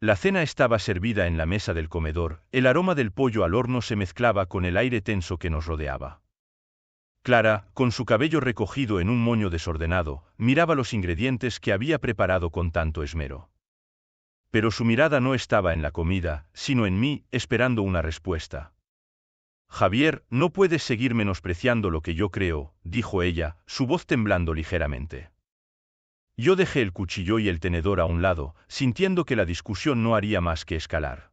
La cena estaba servida en la mesa del comedor, el aroma del pollo al horno se mezclaba con el aire tenso que nos rodeaba. Clara, con su cabello recogido en un moño desordenado, miraba los ingredientes que había preparado con tanto esmero. Pero su mirada no estaba en la comida, sino en mí, esperando una respuesta. Javier, no puedes seguir menospreciando lo que yo creo, dijo ella, su voz temblando ligeramente. Yo dejé el cuchillo y el tenedor a un lado, sintiendo que la discusión no haría más que escalar.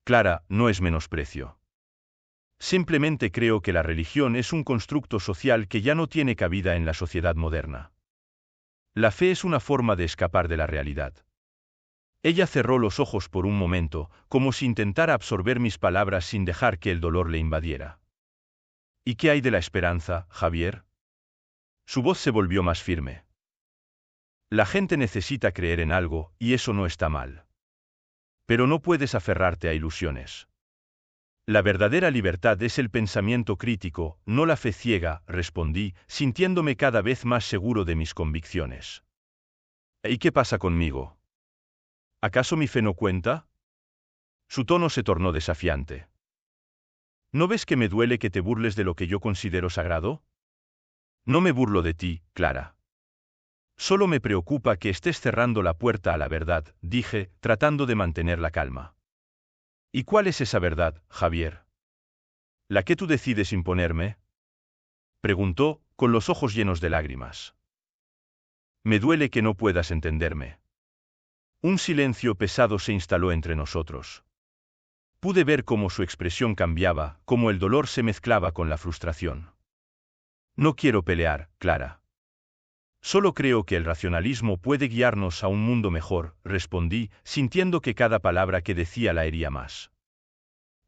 Clara, no es menosprecio. Simplemente creo que la religión es un constructo social que ya no tiene cabida en la sociedad moderna. La fe es una forma de escapar de la realidad. Ella cerró los ojos por un momento, como si intentara absorber mis palabras sin dejar que el dolor le invadiera. ¿Y qué hay de la esperanza, Javier? Su voz se volvió más firme. La gente necesita creer en algo, y eso no está mal. Pero no puedes aferrarte a ilusiones. La verdadera libertad es el pensamiento crítico, no la fe ciega, respondí, sintiéndome cada vez más seguro de mis convicciones. ¿Y qué pasa conmigo? ¿Acaso mi fe no cuenta? Su tono se tornó desafiante. ¿No ves que me duele que te burles de lo que yo considero sagrado? No me burlo de ti, Clara. Solo me preocupa que estés cerrando la puerta a la verdad, dije, tratando de mantener la calma. ¿Y cuál es esa verdad, Javier? ¿La que tú decides imponerme? Preguntó, con los ojos llenos de lágrimas. Me duele que no puedas entenderme. Un silencio pesado se instaló entre nosotros. Pude ver cómo su expresión cambiaba, cómo el dolor se mezclaba con la frustración. No quiero pelear, Clara. Solo creo que el racionalismo puede guiarnos a un mundo mejor, respondí, sintiendo que cada palabra que decía la hería más.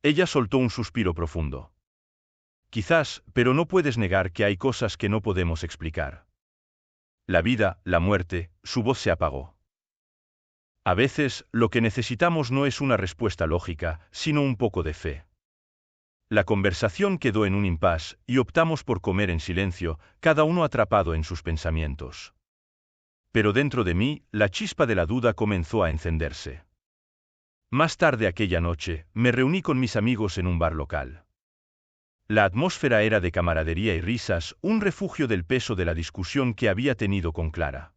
Ella soltó un suspiro profundo. Quizás, pero no puedes negar que hay cosas que no podemos explicar. La vida, la muerte, su voz se apagó. A veces, lo que necesitamos no es una respuesta lógica, sino un poco de fe. La conversación quedó en un impasse, y optamos por comer en silencio, cada uno atrapado en sus pensamientos. Pero dentro de mí, la chispa de la duda comenzó a encenderse. Más tarde aquella noche, me reuní con mis amigos en un bar local. La atmósfera era de camaradería y risas, un refugio del peso de la discusión que había tenido con Clara.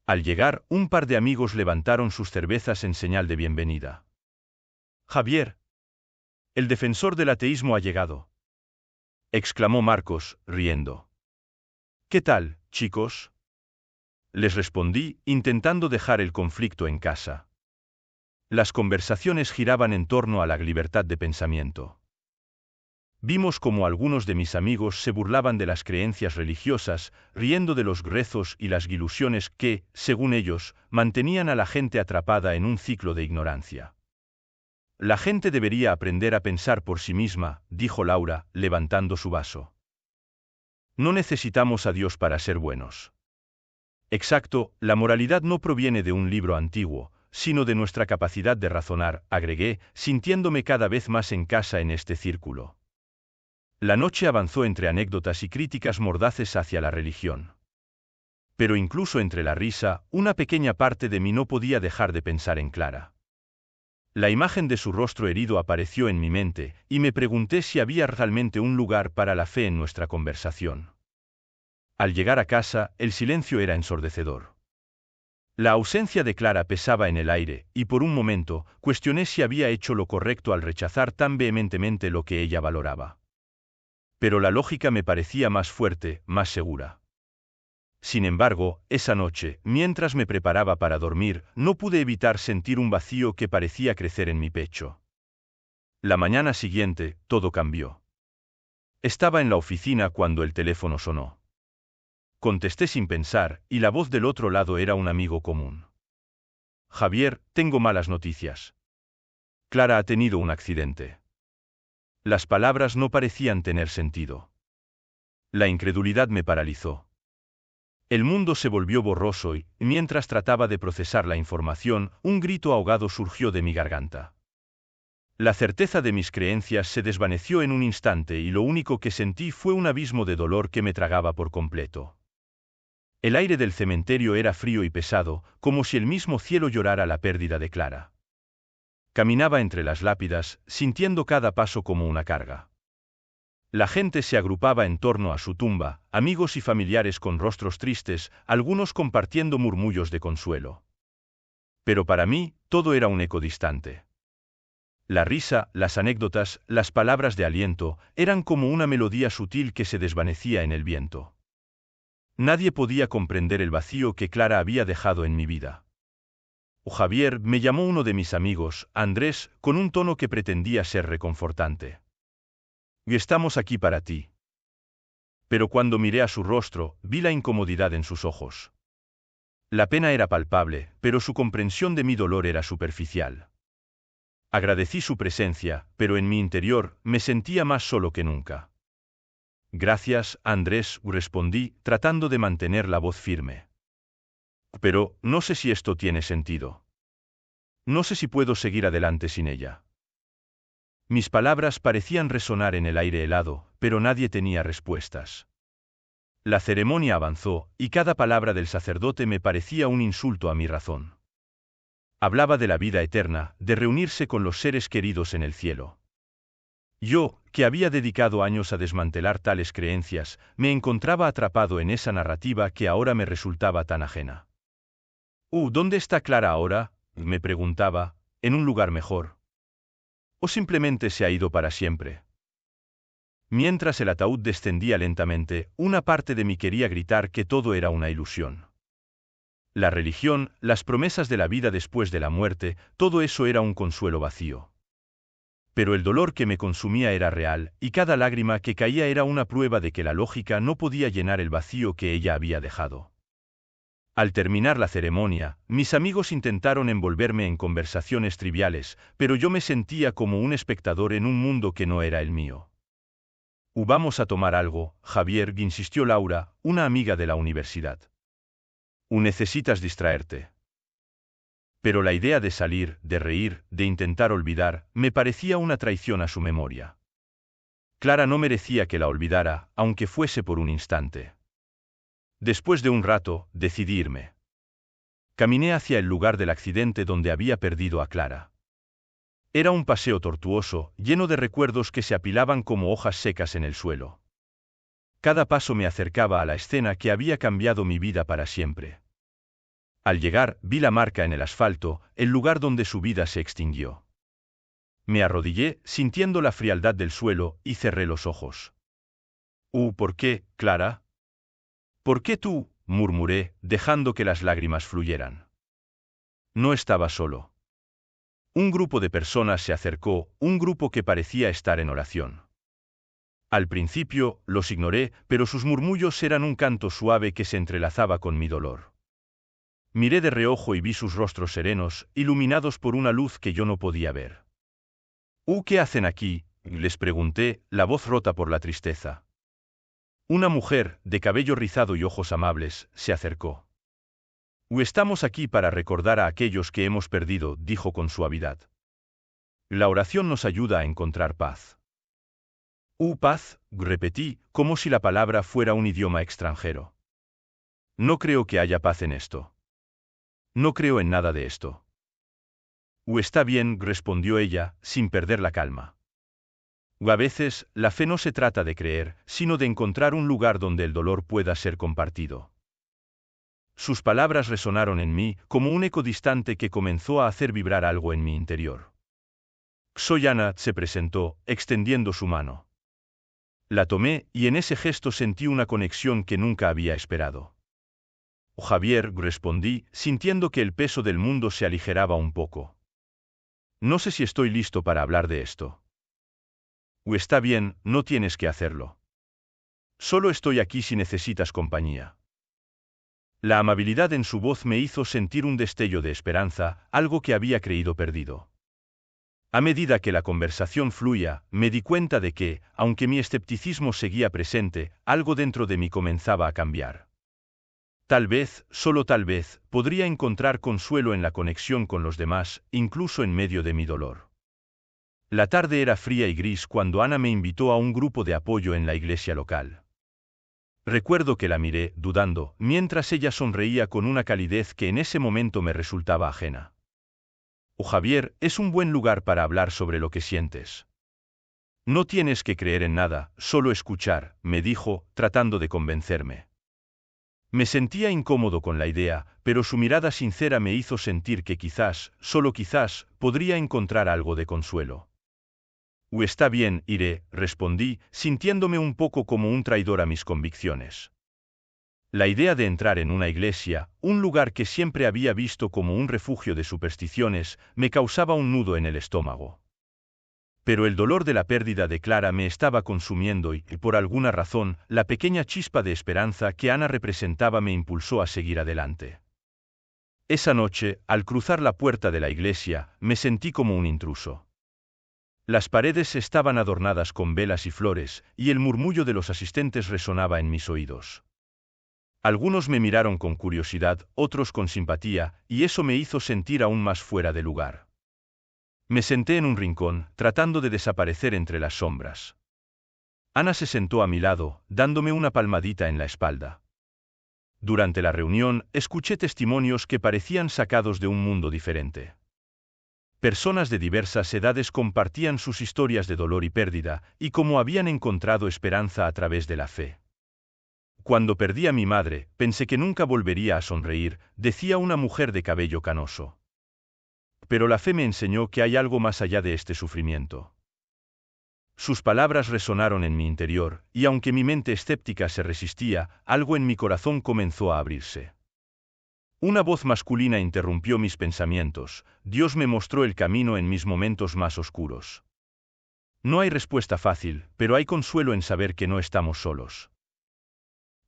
Al llegar, un par de amigos levantaron sus cervezas en señal de bienvenida. Javier. El defensor del ateísmo ha llegado. Exclamó Marcos, riendo. ¿Qué tal, chicos? Les respondí, intentando dejar el conflicto en casa. Las conversaciones giraban en torno a la libertad de pensamiento. Vimos cómo algunos de mis amigos se burlaban de las creencias religiosas, riendo de los rezos y las ilusiones que, según ellos, mantenían a la gente atrapada en un ciclo de ignorancia. La gente debería aprender a pensar por sí misma, dijo Laura, levantando su vaso. No necesitamos a Dios para ser buenos. Exacto, la moralidad no proviene de un libro antiguo, sino de nuestra capacidad de razonar, agregué, sintiéndome cada vez más en casa en este círculo. La noche avanzó entre anécdotas y críticas mordaces hacia la religión. Pero incluso entre la risa, una pequeña parte de mí no podía dejar de pensar en Clara. La imagen de su rostro herido apareció en mi mente, y me pregunté si había realmente un lugar para la fe en nuestra conversación. Al llegar a casa, el silencio era ensordecedor. La ausencia de Clara pesaba en el aire, y por un momento, cuestioné si había hecho lo correcto al rechazar tan vehementemente lo que ella valoraba. Pero la lógica me parecía más fuerte, más segura. Sin embargo, esa noche, mientras me preparaba para dormir, no pude evitar sentir un vacío que parecía crecer en mi pecho. La mañana siguiente, todo cambió. Estaba en la oficina cuando el teléfono sonó. Contesté sin pensar, y la voz del otro lado era un amigo común. Javier, tengo malas noticias. Clara ha tenido un accidente. Las palabras no parecían tener sentido. La incredulidad me paralizó. El mundo se volvió borroso y, mientras trataba de procesar la información, un grito ahogado surgió de mi garganta. La certeza de mis creencias se desvaneció en un instante y lo único que sentí fue un abismo de dolor que me tragaba por completo. El aire del cementerio era frío y pesado, como si el mismo cielo llorara la pérdida de Clara. Caminaba entre las lápidas, sintiendo cada paso como una carga. La gente se agrupaba en torno a su tumba, amigos y familiares con rostros tristes, algunos compartiendo murmullos de consuelo. Pero para mí, todo era un eco distante. La risa, las anécdotas, las palabras de aliento, eran como una melodía sutil que se desvanecía en el viento. Nadie podía comprender el vacío que Clara había dejado en mi vida. Javier, me llamó uno de mis amigos, Andrés, con un tono que pretendía ser reconfortante. Y estamos aquí para ti. Pero cuando miré a su rostro, vi la incomodidad en sus ojos. La pena era palpable, pero su comprensión de mi dolor era superficial. Agradecí su presencia, pero en mi interior, me sentía más solo que nunca. Gracias, Andrés, respondí, tratando de mantener la voz firme. Pero, no sé si esto tiene sentido. No sé si puedo seguir adelante sin ella. Mis palabras parecían resonar en el aire helado, pero nadie tenía respuestas. La ceremonia avanzó, y cada palabra del sacerdote me parecía un insulto a mi razón. Hablaba de la vida eterna, de reunirse con los seres queridos en el cielo. Yo, que había dedicado años a desmantelar tales creencias, me encontraba atrapado en esa narrativa que ahora me resultaba tan ajena. ¿Dónde está Clara ahora?, me preguntaba, ¿en un lugar mejor? ¿O simplemente se ha ido para siempre? Mientras el ataúd descendía lentamente, una parte de mí quería gritar que todo era una ilusión. La religión, las promesas de la vida después de la muerte, todo eso era un consuelo vacío. Pero el dolor que me consumía era real, y cada lágrima que caía era una prueba de que la lógica no podía llenar el vacío que ella había dejado. Al terminar la ceremonia, mis amigos intentaron envolverme en conversaciones triviales, pero yo me sentía como un espectador en un mundo que no era el mío. Vamos a tomar algo, Javier, insistió Laura, una amiga de la universidad. Necesitas distraerte. Pero la idea de salir, de reír, de intentar olvidar, me parecía una traición a su memoria. Clara no merecía que la olvidara, aunque fuese por un instante. Después de un rato, decidí irme. Caminé hacia el lugar del accidente donde había perdido a Clara. Era un paseo tortuoso, lleno de recuerdos que se apilaban como hojas secas en el suelo. Cada paso me acercaba a la escena que había cambiado mi vida para siempre. Al llegar, vi la marca en el asfalto, el lugar donde su vida se extinguió. Me arrodillé, sintiendo la frialdad del suelo, y cerré los ojos. ¿Por qué, Clara? ¿Por qué tú?, murmuré, dejando que las lágrimas fluyeran. No estaba solo. Un grupo de personas se acercó, un grupo que parecía estar en oración. Al principio, los ignoré, pero sus murmullos eran un canto suave que se entrelazaba con mi dolor. Miré de reojo y vi sus rostros serenos, iluminados por una luz que yo no podía ver. ¿Qué hacen aquí?, les pregunté, la voz rota por la tristeza. Una mujer, de cabello rizado y ojos amables, se acercó. Estamos aquí para recordar a aquellos que hemos perdido, dijo con suavidad. La oración nos ayuda a encontrar paz. Paz, repetí, como si la palabra fuera un idioma extranjero. No creo que haya paz en esto. No creo en nada de esto. Está bien, respondió ella, sin perder la calma. A veces, la fe no se trata de creer, sino de encontrar un lugar donde el dolor pueda ser compartido. Sus palabras resonaron en mí, como un eco distante que comenzó a hacer vibrar algo en mi interior. Soy Ana, se presentó, extendiendo su mano. La tomé, y en ese gesto sentí una conexión que nunca había esperado. Javier, respondí, sintiendo que el peso del mundo se aligeraba un poco. No sé si estoy listo para hablar de esto. Está bien, no tienes que hacerlo. Solo estoy aquí si necesitas compañía. La amabilidad en su voz me hizo sentir un destello de esperanza, algo que había creído perdido. A medida que la conversación fluía, me di cuenta de que, aunque mi escepticismo seguía presente, algo dentro de mí comenzaba a cambiar. Tal vez, solo tal vez, podría encontrar consuelo en la conexión con los demás, incluso en medio de mi dolor. La tarde era fría y gris cuando Ana me invitó a un grupo de apoyo en la iglesia local. Recuerdo que la miré, dudando, mientras ella sonreía con una calidez que en ese momento me resultaba ajena. Javier, es un buen lugar para hablar sobre lo que sientes. No tienes que creer en nada, solo escuchar, me dijo, tratando de convencerme. Me sentía incómodo con la idea, pero su mirada sincera me hizo sentir que quizás, solo quizás, podría encontrar algo de consuelo. Está bien, iré, respondí, sintiéndome un poco como un traidor a mis convicciones. La idea de entrar en una iglesia, un lugar que siempre había visto como un refugio de supersticiones, me causaba un nudo en el estómago. Pero el dolor de la pérdida de Clara me estaba consumiendo y, por alguna razón, la pequeña chispa de esperanza que Ana representaba me impulsó a seguir adelante. Esa noche, al cruzar la puerta de la iglesia, me sentí como un intruso. Las paredes estaban adornadas con velas y flores, y el murmullo de los asistentes resonaba en mis oídos. Algunos me miraron con curiosidad, otros con simpatía, y eso me hizo sentir aún más fuera de lugar. Me senté en un rincón, tratando de desaparecer entre las sombras. Ana se sentó a mi lado, dándome una palmadita en la espalda. Durante la reunión, escuché testimonios que parecían sacados de un mundo diferente. Personas de diversas edades compartían sus historias de dolor y pérdida, y cómo habían encontrado esperanza a través de la fe. Cuando perdí a mi madre, pensé que nunca volvería a sonreír, decía una mujer de cabello canoso. Pero la fe me enseñó que hay algo más allá de este sufrimiento. Sus palabras resonaron en mi interior, y aunque mi mente escéptica se resistía, algo en mi corazón comenzó a abrirse. Una voz masculina interrumpió mis pensamientos, Dios me mostró el camino en mis momentos más oscuros. No hay respuesta fácil, pero hay consuelo en saber que no estamos solos.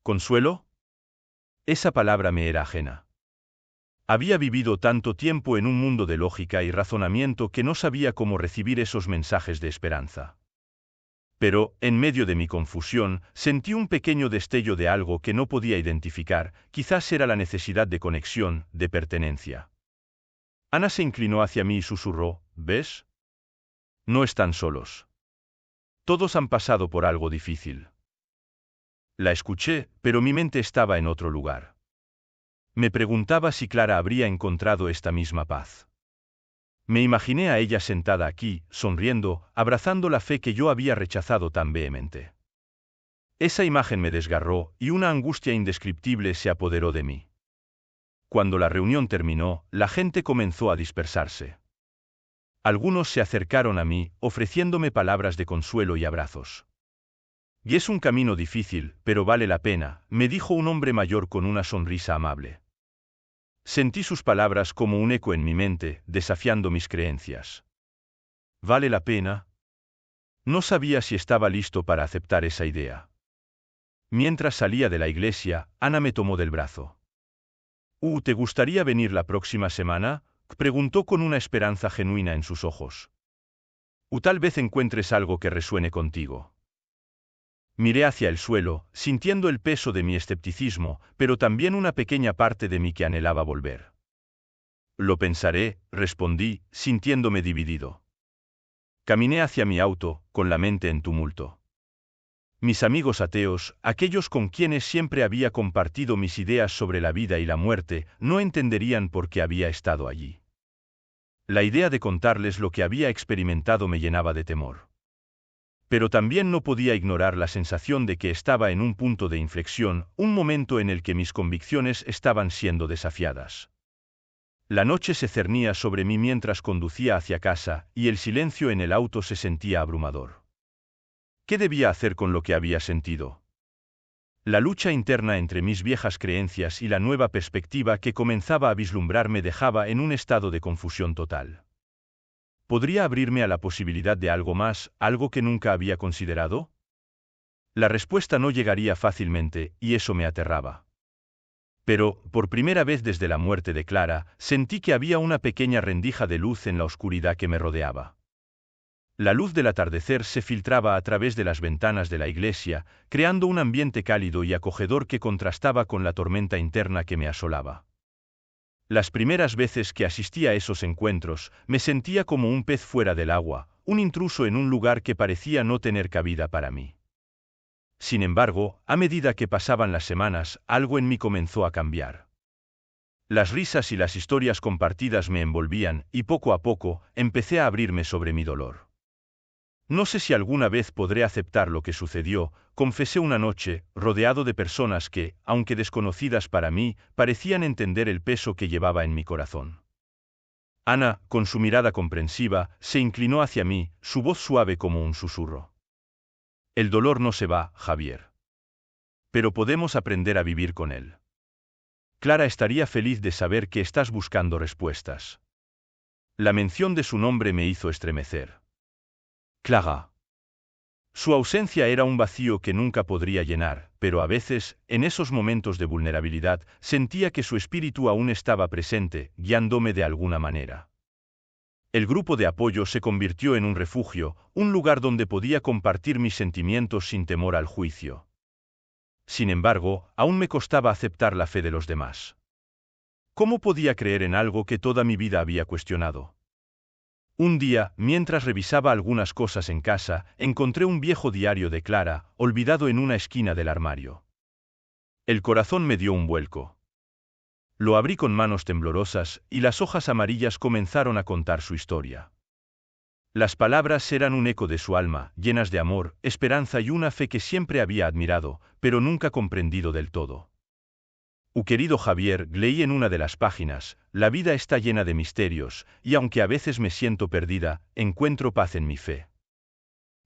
¿Consuelo? Esa palabra me era ajena. Había vivido tanto tiempo en un mundo de lógica y razonamiento que no sabía cómo recibir esos mensajes de esperanza. Pero, en medio de mi confusión, sentí un pequeño destello de algo que no podía identificar, quizás era la necesidad de conexión, de pertenencia. Ana se inclinó hacia mí y susurró, ¿ves? No están solos. Todos han pasado por algo difícil. La escuché, pero mi mente estaba en otro lugar. Me preguntaba si Clara habría encontrado esta misma paz. Me imaginé a ella sentada aquí, sonriendo, abrazando la fe que yo había rechazado tan vehemente. Esa imagen me desgarró, y una angustia indescriptible se apoderó de mí. Cuando la reunión terminó, la gente comenzó a dispersarse. Algunos se acercaron a mí, ofreciéndome palabras de consuelo y abrazos. Y es un camino difícil, pero vale la pena, me dijo un hombre mayor con una sonrisa amable. Sentí sus palabras como un eco en mi mente, desafiando mis creencias. ¿Vale la pena? No sabía si estaba listo para aceptar esa idea. Mientras salía de la iglesia, Ana me tomó del brazo. ¿Te gustaría venir la próxima semana?, preguntó con una esperanza genuina en sus ojos. Tal vez encuentres algo que resuene contigo. Miré hacia el suelo, sintiendo el peso de mi escepticismo, pero también una pequeña parte de mí que anhelaba volver. Lo pensaré, respondí, sintiéndome dividido. Caminé hacia mi auto, con la mente en tumulto. Mis amigos ateos, aquellos con quienes siempre había compartido mis ideas sobre la vida y la muerte, no entenderían por qué había estado allí. La idea de contarles lo que había experimentado me llenaba de temor. Pero también no podía ignorar la sensación de que estaba en un punto de inflexión, un momento en el que mis convicciones estaban siendo desafiadas. La noche se cernía sobre mí mientras conducía hacia casa, y el silencio en el auto se sentía abrumador. ¿Qué debía hacer con lo que había sentido? La lucha interna entre mis viejas creencias y la nueva perspectiva que comenzaba a vislumbrar me dejaba en un estado de confusión total. ¿Podría abrirme a la posibilidad de algo más, algo que nunca había considerado? La respuesta no llegaría fácilmente, y eso me aterraba. Pero, por primera vez desde la muerte de Clara, sentí que había una pequeña rendija de luz en la oscuridad que me rodeaba. La luz del atardecer se filtraba a través de las ventanas de la iglesia, creando un ambiente cálido y acogedor que contrastaba con la tormenta interna que me asolaba. Las primeras veces que asistí a esos encuentros, me sentía como un pez fuera del agua, un intruso en un lugar que parecía no tener cabida para mí. Sin embargo, a medida que pasaban las semanas, algo en mí comenzó a cambiar. Las risas y las historias compartidas me envolvían, y poco a poco, empecé a abrirme sobre mi dolor. No sé si alguna vez podré aceptar lo que sucedió, confesé una noche, rodeado de personas que, aunque desconocidas para mí, parecían entender el peso que llevaba en mi corazón. Ana, con su mirada comprensiva, se inclinó hacia mí, su voz suave como un susurro. El dolor no se va, Javier. Pero podemos aprender a vivir con él. Clara estaría feliz de saber que estás buscando respuestas. La mención de su nombre me hizo estremecer. Clara. Su ausencia era un vacío que nunca podría llenar, pero a veces, en esos momentos de vulnerabilidad, sentía que su espíritu aún estaba presente, guiándome de alguna manera. El grupo de apoyo se convirtió en un refugio, un lugar donde podía compartir mis sentimientos sin temor al juicio. Sin embargo, aún me costaba aceptar la fe de los demás. ¿Cómo podía creer en algo que toda mi vida había cuestionado? Un día, mientras revisaba algunas cosas en casa, encontré un viejo diario de Clara, olvidado en una esquina del armario. El corazón me dio un vuelco. Lo abrí con manos temblorosas, y las hojas amarillas comenzaron a contar su historia. Las palabras eran un eco de su alma, llenas de amor, esperanza y una fe que siempre había admirado, pero nunca comprendido del todo. Querido Javier, leí en una de las páginas, la vida está llena de misterios, y aunque a veces me siento perdida, encuentro paz en mi fe.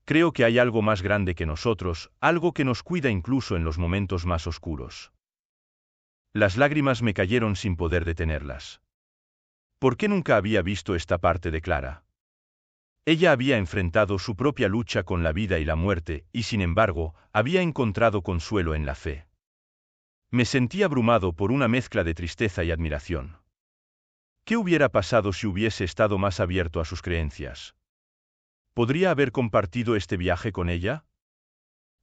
Creo que hay algo más grande que nosotros, algo que nos cuida incluso en los momentos más oscuros. Las lágrimas me cayeron sin poder detenerlas. ¿Por qué nunca había visto esta parte de Clara? Ella había enfrentado su propia lucha con la vida y la muerte, y sin embargo, había encontrado consuelo en la fe. Me sentí abrumado por una mezcla de tristeza y admiración. ¿Qué hubiera pasado si hubiese estado más abierto a sus creencias? ¿Podría haber compartido este viaje con ella?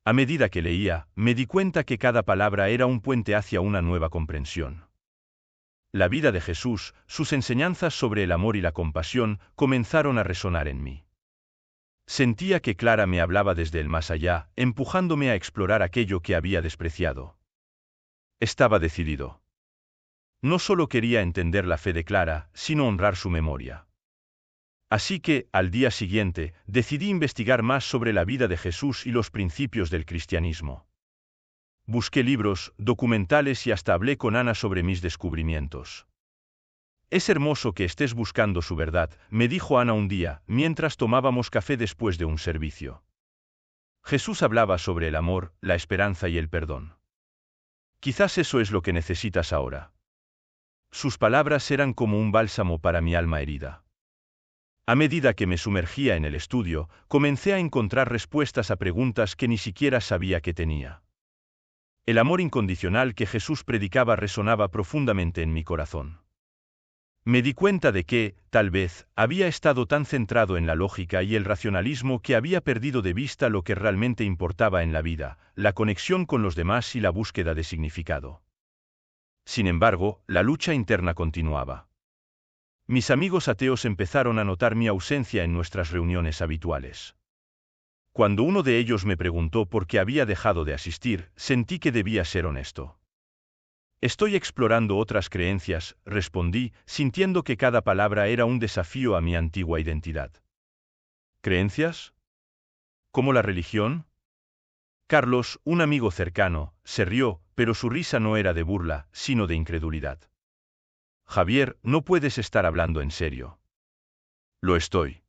A medida que leía, me di cuenta que cada palabra era un puente hacia una nueva comprensión. La vida de Jesús, sus enseñanzas sobre el amor y la compasión, comenzaron a resonar en mí. Sentía que Clara me hablaba desde el más allá, empujándome a explorar aquello que había despreciado. Estaba decidido. No solo quería entender la fe de Clara, sino honrar su memoria. Así que, al día siguiente, decidí investigar más sobre la vida de Jesús y los principios del cristianismo. Busqué libros, documentales y hasta hablé con Ana sobre mis descubrimientos. Es hermoso que estés buscando su verdad, me dijo Ana un día, mientras tomábamos café después de un servicio. Jesús hablaba sobre el amor, la esperanza y el perdón. Quizás eso es lo que necesitas ahora. Sus palabras eran como un bálsamo para mi alma herida. A medida que me sumergía en el estudio, comencé a encontrar respuestas a preguntas que ni siquiera sabía que tenía. El amor incondicional que Jesús predicaba resonaba profundamente en mi corazón. Me di cuenta de que, tal vez, había estado tan centrado en la lógica y el racionalismo que había perdido de vista lo que realmente importaba en la vida, la conexión con los demás y la búsqueda de significado. Sin embargo, la lucha interna continuaba. Mis amigos ateos empezaron a notar mi ausencia en nuestras reuniones habituales. Cuando uno de ellos me preguntó por qué había dejado de asistir, sentí que debía ser honesto. Estoy explorando otras creencias, respondí, sintiendo que cada palabra era un desafío a mi antigua identidad. ¿Creencias? ¿Como la religión? Carlos, un amigo cercano, se rió, pero su risa no era de burla, sino de incredulidad. Javier, no puedes estar hablando en serio. Lo estoy.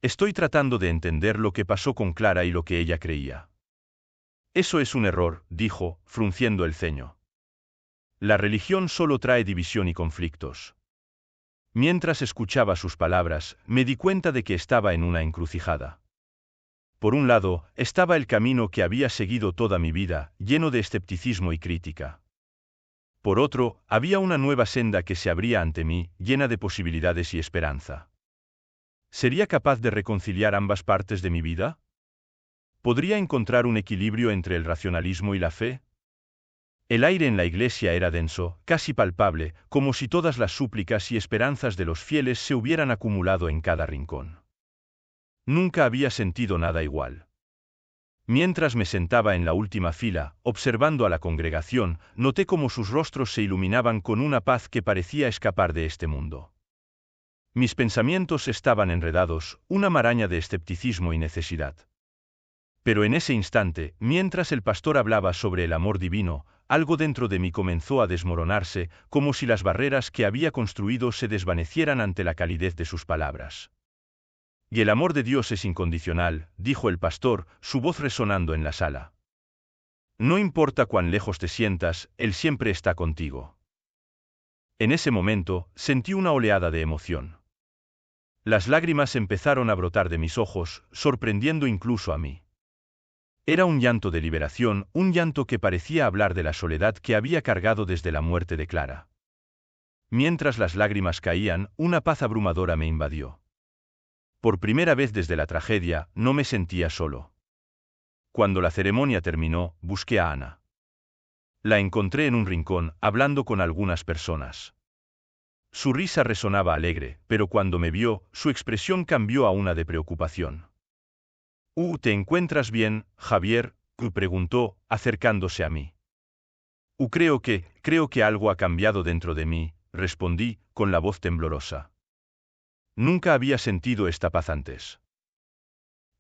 Estoy tratando de entender lo que pasó con Clara y lo que ella creía. Eso es un error, dijo, frunciendo el ceño. La religión solo trae división y conflictos. Mientras escuchaba sus palabras, me di cuenta de que estaba en una encrucijada. Por un lado, estaba el camino que había seguido toda mi vida, lleno de escepticismo y crítica. Por otro, había una nueva senda que se abría ante mí, llena de posibilidades y esperanza. ¿Sería capaz de reconciliar ambas partes de mi vida? ¿Podría encontrar un equilibrio entre el racionalismo y la fe? El aire en la iglesia era denso, casi palpable, como si todas las súplicas y esperanzas de los fieles se hubieran acumulado en cada rincón. Nunca había sentido nada igual. Mientras me sentaba en la última fila, observando a la congregación, noté cómo sus rostros se iluminaban con una paz que parecía escapar de este mundo. Mis pensamientos estaban enredados, una maraña de escepticismo y necesidad. Pero en ese instante, mientras el pastor hablaba sobre el amor divino, algo dentro de mí comenzó a desmoronarse, como si las barreras que había construido se desvanecieran ante la calidez de sus palabras. Y el amor de Dios es incondicional, dijo el pastor, su voz resonando en la sala. No importa cuán lejos te sientas, Él siempre está contigo. En ese momento, sentí una oleada de emoción. Las lágrimas empezaron a brotar de mis ojos, sorprendiendo incluso a mí. Era un llanto de liberación, un llanto que parecía hablar de la soledad que había cargado desde la muerte de Clara. Mientras las lágrimas caían, una paz abrumadora me invadió. Por primera vez desde la tragedia, no me sentía solo. Cuando la ceremonia terminó, busqué a Ana. La encontré en un rincón, hablando con algunas personas. Su risa resonaba alegre, pero cuando me vio, su expresión cambió a una de preocupación. ¿Te encuentras bien, Javier?, preguntó, acercándose a mí. Creo que algo ha cambiado dentro de mí, respondí, con la voz temblorosa. Nunca había sentido esta paz antes.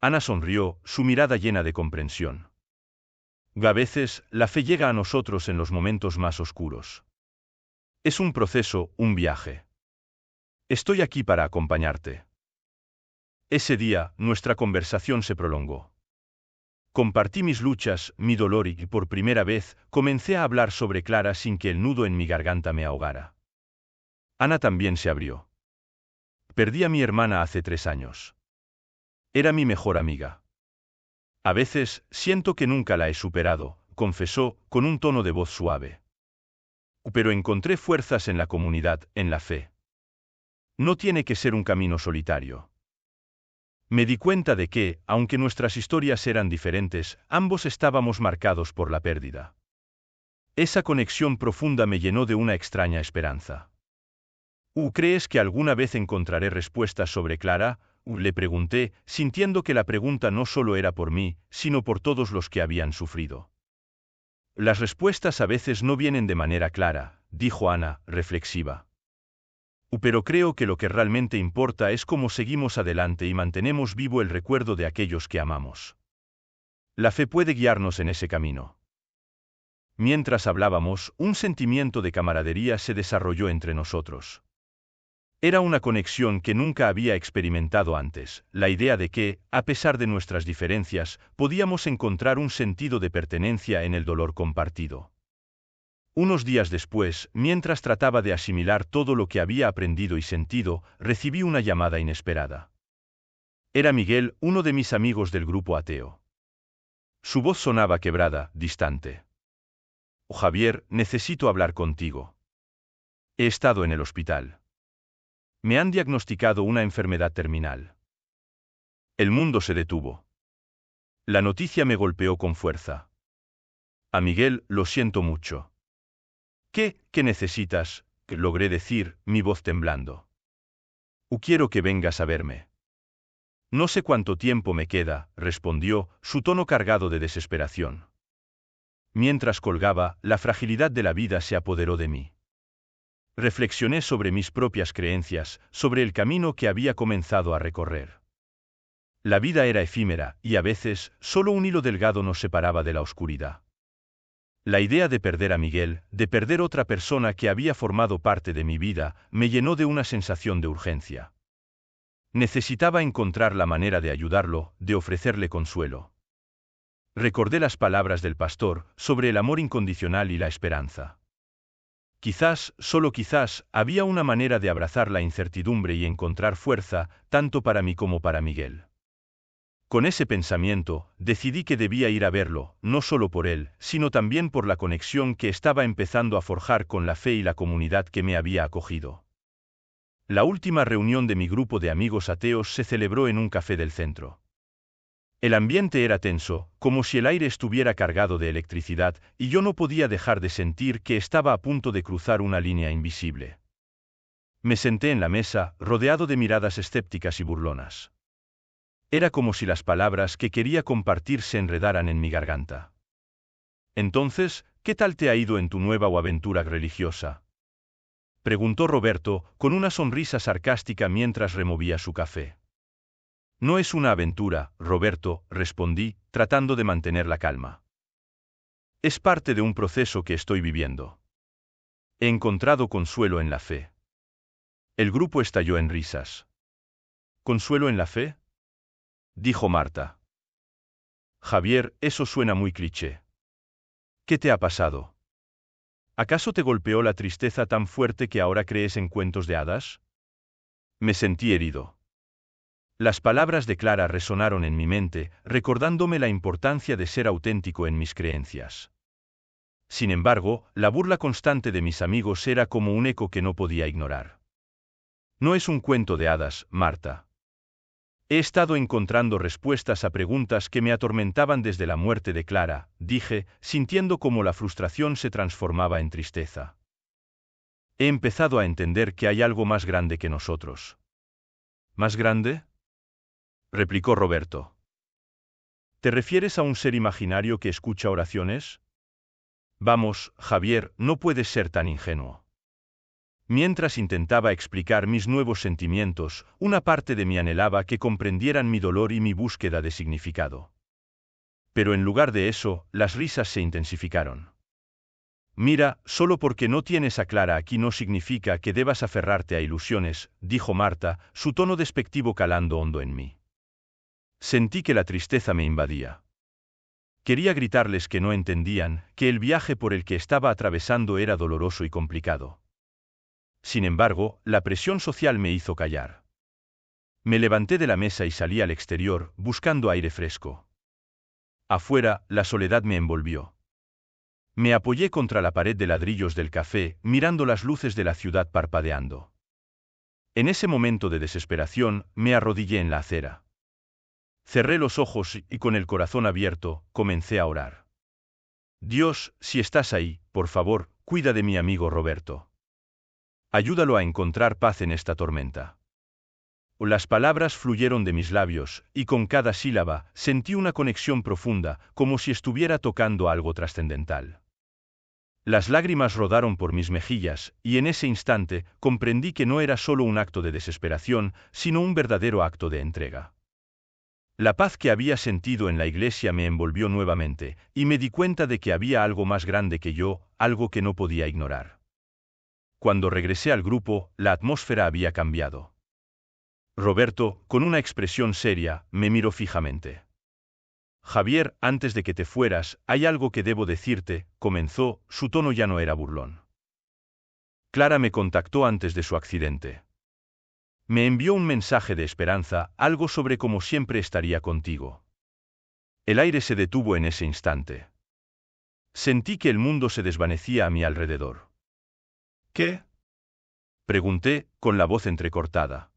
Ana sonrió, su mirada llena de comprensión. A veces, la fe llega a nosotros en los momentos más oscuros. Es un proceso, un viaje. Estoy aquí para acompañarte. Ese día, nuestra conversación se prolongó. Compartí mis luchas, mi dolor y, por primera vez, comencé a hablar sobre Clara sin que el nudo en mi garganta me ahogara. Ana también se abrió. Perdí a mi hermana hace 3 años. Era mi mejor amiga. A veces, siento que nunca la he superado, confesó, con un tono de voz suave. Pero encontré fuerzas en la comunidad, en la fe. No tiene que ser un camino solitario. Me di cuenta de que, aunque nuestras historias eran diferentes, ambos estábamos marcados por la pérdida. Esa conexión profunda me llenó de una extraña esperanza. ¿Crees que alguna vez encontraré respuestas sobre Clara? Le pregunté, sintiendo que la pregunta no solo era por mí, sino por todos los que habían sufrido. Las respuestas a veces no vienen de manera clara, dijo Ana, reflexiva. Pero creo que lo que realmente importa es cómo seguimos adelante y mantenemos vivo el recuerdo de aquellos que amamos. La fe puede guiarnos en ese camino. Mientras hablábamos, un sentimiento de camaradería se desarrolló entre nosotros. Era una conexión que nunca había experimentado antes, la idea de que, a pesar de nuestras diferencias, podíamos encontrar un sentido de pertenencia en el dolor compartido. Unos días después, mientras trataba de asimilar todo lo que había aprendido y sentido, recibí una llamada inesperada. Era Miguel, uno de mis amigos del grupo ateo. Su voz sonaba quebrada, distante. Javier, necesito hablar contigo. He estado en el hospital. Me han diagnosticado una enfermedad terminal. El mundo se detuvo. La noticia me golpeó con fuerza. A Miguel, lo siento mucho. ¿Qué necesitas?, logré decir, mi voz temblando. Quiero que vengas a verme. No sé cuánto tiempo me queda, respondió, su tono cargado de desesperación. Mientras colgaba, la fragilidad de la vida se apoderó de mí. Reflexioné sobre mis propias creencias, sobre el camino que había comenzado a recorrer. La vida era efímera, y a veces, solo un hilo delgado nos separaba de la oscuridad. La idea de perder a Miguel, de perder otra persona que había formado parte de mi vida, me llenó de una sensación de urgencia. Necesitaba encontrar la manera de ayudarlo, de ofrecerle consuelo. Recordé las palabras del pastor, sobre el amor incondicional y la esperanza. Quizás, solo quizás, había una manera de abrazar la incertidumbre y encontrar fuerza, tanto para mí como para Miguel. Con ese pensamiento, decidí que debía ir a verlo, no solo por él, sino también por la conexión que estaba empezando a forjar con la fe y la comunidad que me había acogido. La última reunión de mi grupo de amigos ateos se celebró en un café del centro. El ambiente era tenso, como si el aire estuviera cargado de electricidad, y yo no podía dejar de sentir que estaba a punto de cruzar una línea invisible. Me senté en la mesa, rodeado de miradas escépticas y burlonas. Era como si las palabras que quería compartir se enredaran en mi garganta. Entonces, ¿qué tal te ha ido en tu nueva aventura religiosa? Preguntó Roberto, con una sonrisa sarcástica mientras removía su café. No es una aventura, Roberto, respondí, tratando de mantener la calma. Es parte de un proceso que estoy viviendo. He encontrado consuelo en la fe. El grupo estalló en risas. ¿Consuelo en la fe?, dijo Marta. Javier, eso suena muy cliché. ¿Qué te ha pasado? ¿Acaso te golpeó la tristeza tan fuerte que ahora crees en cuentos de hadas? Me sentí herido. Las palabras de Clara resonaron en mi mente, recordándome la importancia de ser auténtico en mis creencias. Sin embargo, la burla constante de mis amigos era como un eco que no podía ignorar. No es un cuento de hadas, Marta. He estado encontrando respuestas a preguntas que me atormentaban desde la muerte de Clara, dije, sintiendo cómo la frustración se transformaba en tristeza. He empezado a entender que hay algo más grande que nosotros. ¿Más grande?, replicó Roberto. ¿Te refieres a un ser imaginario que escucha oraciones? Vamos, Javier, no puedes ser tan ingenuo. Mientras intentaba explicar mis nuevos sentimientos, una parte de mí anhelaba que comprendieran mi dolor y mi búsqueda de significado. Pero en lugar de eso, las risas se intensificaron. Mira, solo porque no tienes a Clara aquí no significa que debas aferrarte a ilusiones, dijo Marta, su tono despectivo calando hondo en mí. Sentí que la tristeza me invadía. Quería gritarles que no entendían, que el viaje por el que estaba atravesando era doloroso y complicado. Sin embargo, la presión social me hizo callar. Me levanté de la mesa y salí al exterior, buscando aire fresco. Afuera, la soledad me envolvió. Me apoyé contra la pared de ladrillos del café, mirando las luces de la ciudad parpadeando. En ese momento de desesperación, me arrodillé en la acera. Cerré los ojos y con el corazón abierto, comencé a orar. Dios, si estás ahí, por favor, cuida de mi amigo Roberto. Ayúdalo a encontrar paz en esta tormenta. Las palabras fluyeron de mis labios, y con cada sílaba, sentí una conexión profunda, como si estuviera tocando algo trascendental. Las lágrimas rodaron por mis mejillas, y en ese instante, comprendí que no era solo un acto de desesperación, sino un verdadero acto de entrega. La paz que había sentido en la iglesia me envolvió nuevamente, y me di cuenta de que había algo más grande que yo, algo que no podía ignorar. Cuando regresé al grupo, la atmósfera había cambiado. Roberto, con una expresión seria, me miró fijamente. Javier, antes de que te fueras, hay algo que debo decirte, comenzó, su tono ya no era burlón. Clara me contactó antes de su accidente. Me envió un mensaje de esperanza, algo sobre cómo siempre estaría contigo. El aire se detuvo en ese instante. Sentí que el mundo se desvanecía a mi alrededor. ¿Qué?, pregunté, con la voz entrecortada.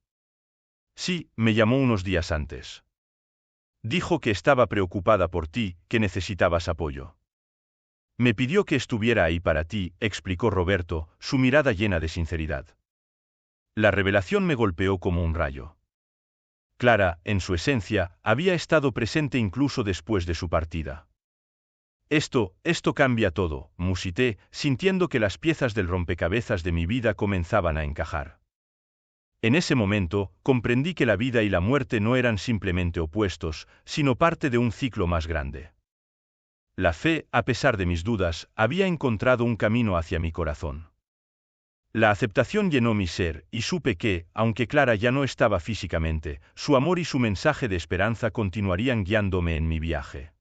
Sí, me llamó unos días antes. Dijo que estaba preocupada por ti, que necesitabas apoyo. Me pidió que estuviera ahí para ti, explicó Roberto, su mirada llena de sinceridad. La revelación me golpeó como un rayo. Clara, en su esencia, había estado presente incluso después de su partida. Esto cambia todo, musité, sintiendo que las piezas del rompecabezas de mi vida comenzaban a encajar. En ese momento, comprendí que la vida y la muerte no eran simplemente opuestos, sino parte de un ciclo más grande. La fe, a pesar de mis dudas, había encontrado un camino hacia mi corazón. La aceptación llenó mi ser, y supe que, aunque Clara ya no estaba físicamente, su amor y su mensaje de esperanza continuarían guiándome en mi viaje.